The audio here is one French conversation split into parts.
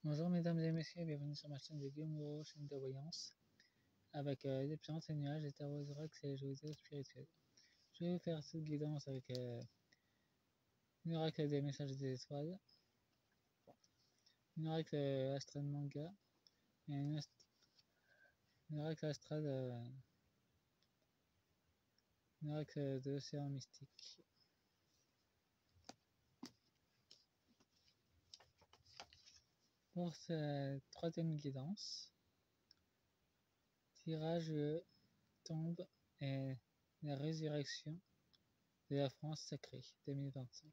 Bonjour mesdames et messieurs, bienvenue sur ma chaîne de Guillaume Gros, chaîne de voyance, avec des plantes et nuages, des tarots oracle et les jeux spirituels. Je vais vous faire cette guidance avec l'oracle des messages des étoiles, l'oracle astral manga et l'oracle astral, l'oracle de l'océan mystique. Pour cette troisième guidance, tirage tombe et la résurrection de la France sacrée 2025.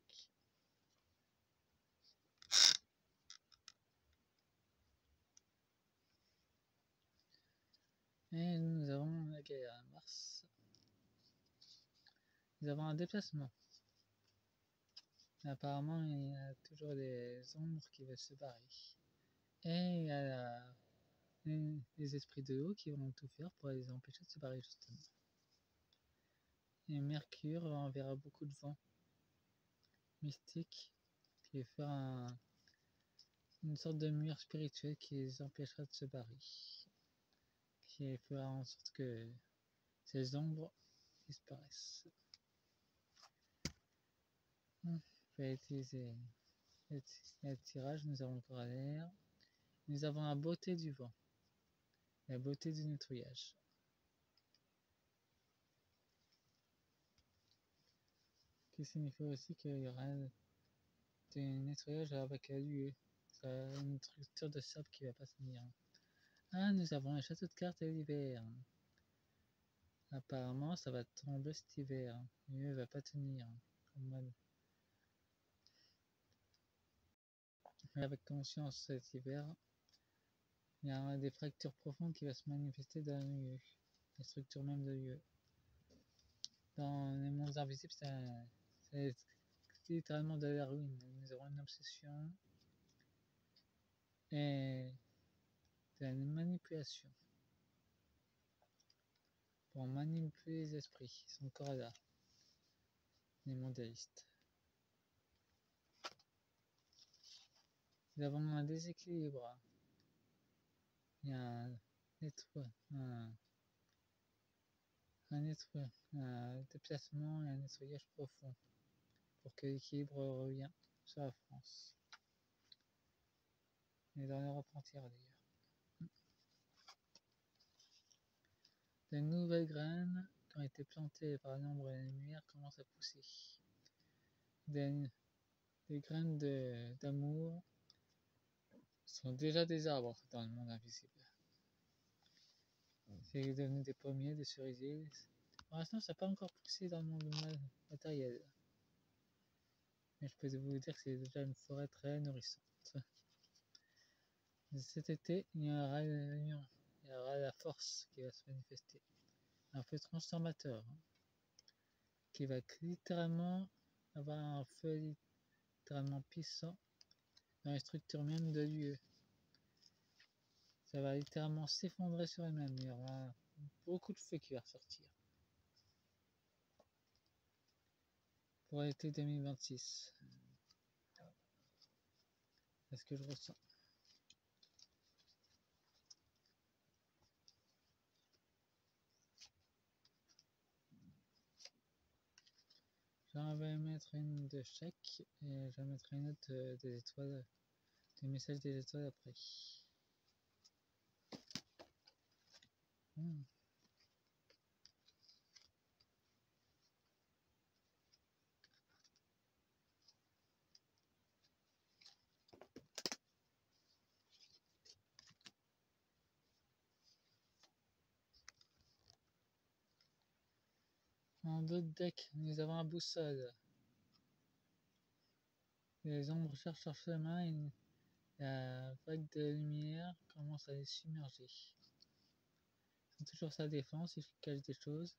Et nous avons la guerre à Mars. Nous avons un déplacement. Apparemment, il y a toujours des ombres qui veulent se barrer. Et il y a les esprits de l'eau qui vont tout faire pour les empêcher de se barrer, justement. Et Mercure enverra beaucoup de vent mystique qui fera une sorte de mur spirituel qui les empêchera de se barrer. Qui fera en sorte que ces ombres disparaissent. Je vais utiliser le tirage. Nous avons encore l'air. Nous avons la beauté du vent. La beauté du nettoyage. Qui signifie aussi qu'il y aura du nettoyage avec l'UE. Une structure de sable qui va pas tenir. Ah, nous avons un château de cartes et l'hiver. Apparemment, ça va tomber cet hiver. L'UE va pas tenir. Mais avec conscience cet hiver, il y a des fractures profondes qui vont se manifester dans l'UE. La structure même de l'UE. Dans les mondes invisibles, c'est littéralement de la ruine. Nous avons une obsession et de la manipulation. Pour manipuler les esprits, ils sont encore là, les mondialistes. Nous avons un déséquilibre. Il y a un déplacement et un nettoyage profond pour que l'équilibre revienne sur la France. Et dans l'Europe entière d'ailleurs. De nouvelles graines qui ont été plantées par l'ombre et la lumière commencent à pousser. Des graines d'amour sont déjà des arbres dans le monde invisible. C'est devenu des pommiers, des cerisiers. Pour l'instant, ça n'a pas encore poussé dans le monde matériel. Mais je peux vous dire que c'est déjà une forêt très nourrissante. Cet été, il y aura l'union, il y aura la force qui va se manifester. Un feu transformateur qui va littéralement avoir un feu littéralement puissant dans les structures même de l'UE. Ça va littéralement s'effondrer sur elle-même. Il y aura beaucoup de feu qui va ressortir. Pour l'été 2026. C'est ce que je ressens. J'en vais mettre une de chaque et je mettrai une autre des étoiles, des messages des étoiles après. En d'autres decks, nous avons un boussole. Les ombres cherchent leur chemin et la vague de lumière commence à les submerger. Ils ont toujours sa défense, ils cachent des choses.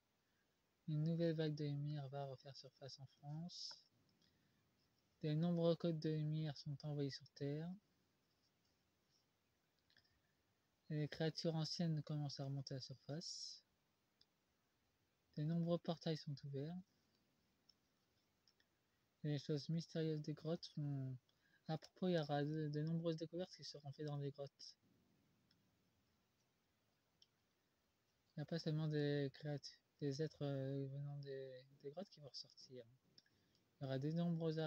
Une nouvelle vague de lumière va refaire surface en France. De nombreux codes de lumière sont envoyés sur Terre. Les créatures anciennes commencent à remonter à la surface. De nombreux portails sont ouverts. Et les choses mystérieuses des grottes vont À propos, il y aura de nombreuses découvertes qui seront faites dans les grottes. Il n'y a pas seulement des des êtres venant des grottes qui vont ressortir. Il y aura de nombreuses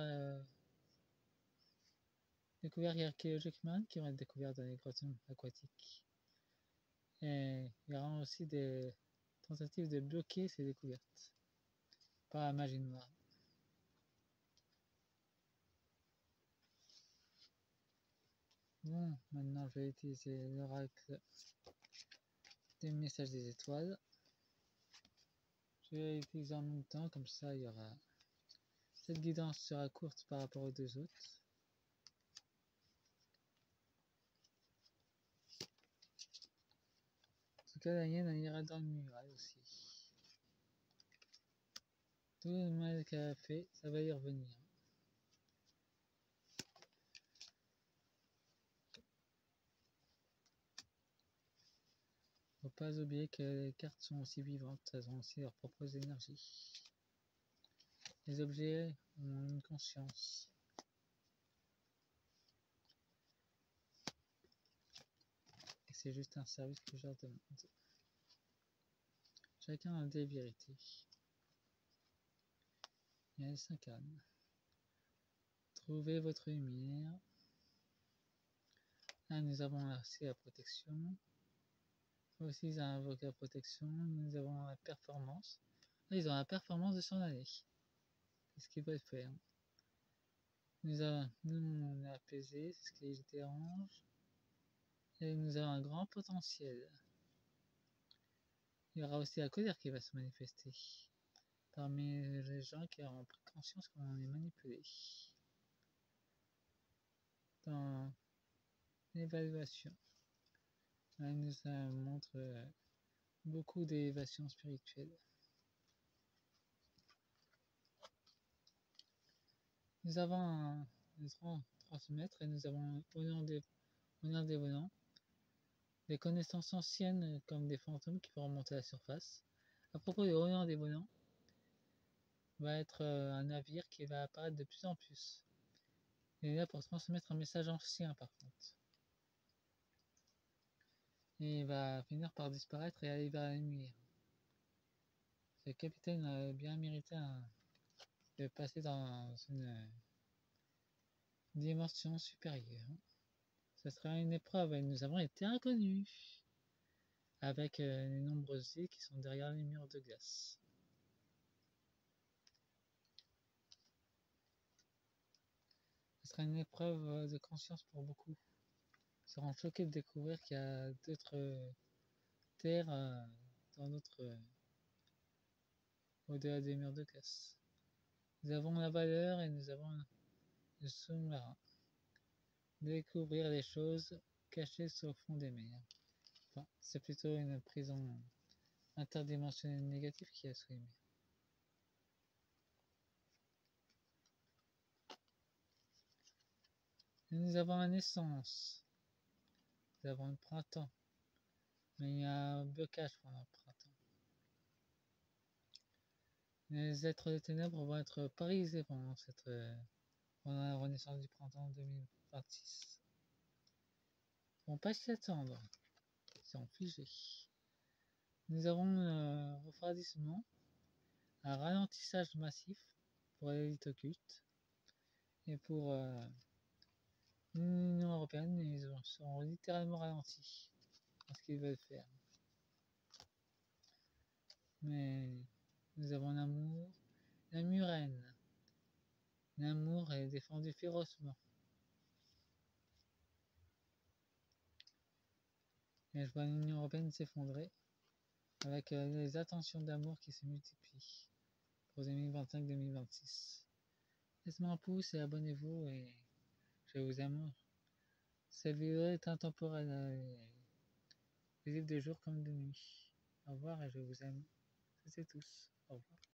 découvertes archéologiques marines qui vont être découvertes dans les grottes aquatiques. Et il y aura aussi des tentatives de bloquer ces découvertes par la magie noire. Bon, maintenant je vais utiliser l'oracle des messages des étoiles. Je vais l'utiliser en même temps, comme ça il y aura... Cette guidance sera courte par rapport aux deux autres. En tout cas, la mienne elle ira dans le mur, elle aussi. Tout le mal qu'elle a fait, ça va y revenir. Faut pas oublier que les cartes sont aussi vivantes, elles ont aussi leurs propres énergies. Les objets ont une conscience. Et c'est juste un service que je leur demande. Chacun a des vérités. Et elles s'incarnent. Trouvez votre lumière. Là, nous avons aussi la protection. Aussi, ils invoquent la protection. Nous avons la performance. Là, ils ont la performance de s'en aller. C'est ce qu'ils veulent faire. Nous, on est apaisés, c'est ce qui les dérange. Et nous avons un grand potentiel. Il y aura aussi la colère qui va se manifester parmi les gens qui auront pris conscience qu'on est manipulé. Dans l'évaluation, elle nous montre beaucoup d'élévation spirituelle. Nous avons transmettre et nous avons au nom des volants des connaissances anciennes comme des fantômes qui vont remonter à la surface. À propos de Orient des volants, va être un navire qui va apparaître de plus en plus. Il est là pour transmettre un message ancien par contre. Et il va finir par disparaître et aller vers la lumière. Ce capitaine a bien mérité de passer dans une dimension supérieure. Ce sera une épreuve et nous avons été inconnus avec les nombreuses îles qui sont derrière les murs de glace. Ce sera une épreuve de conscience pour beaucoup. Ils seront choqués de découvrir qu'il y a d'autres terres dans notre au-delà des murs de glace. Nous avons la valeur et nous avons le sous-marin. Découvrir les choses cachées au fond des mers. Enfin, c'est plutôt une prison interdimensionnelle négative qui a sous les mers. Nous avons la naissance. Nous avons le printemps. Mais il y a un blocage pendant le printemps. Les êtres des ténèbres vont être paralysés pendant la renaissance du printemps 2026. Ils vont pas s'y attendre. Ils sont figés. Nous avons un refroidissement, un ralentissage massif pour l'élite occulte et pour l'Union européenne, ils seront littéralement ralentis dans ce qu'ils veulent faire. Mais nous avons l'amour, la murène. L'amour est défendu férocement. Et je vois l'Union européenne s'effondrer avec les attentions d'amour qui se multiplient pour 2025-2026. Laissez-moi un pouce et abonnez-vous et je vous aime. Cette vidéo est intemporelle et visible de jour comme de nuit. Au revoir et je vous aime. C'est tous. Au revoir.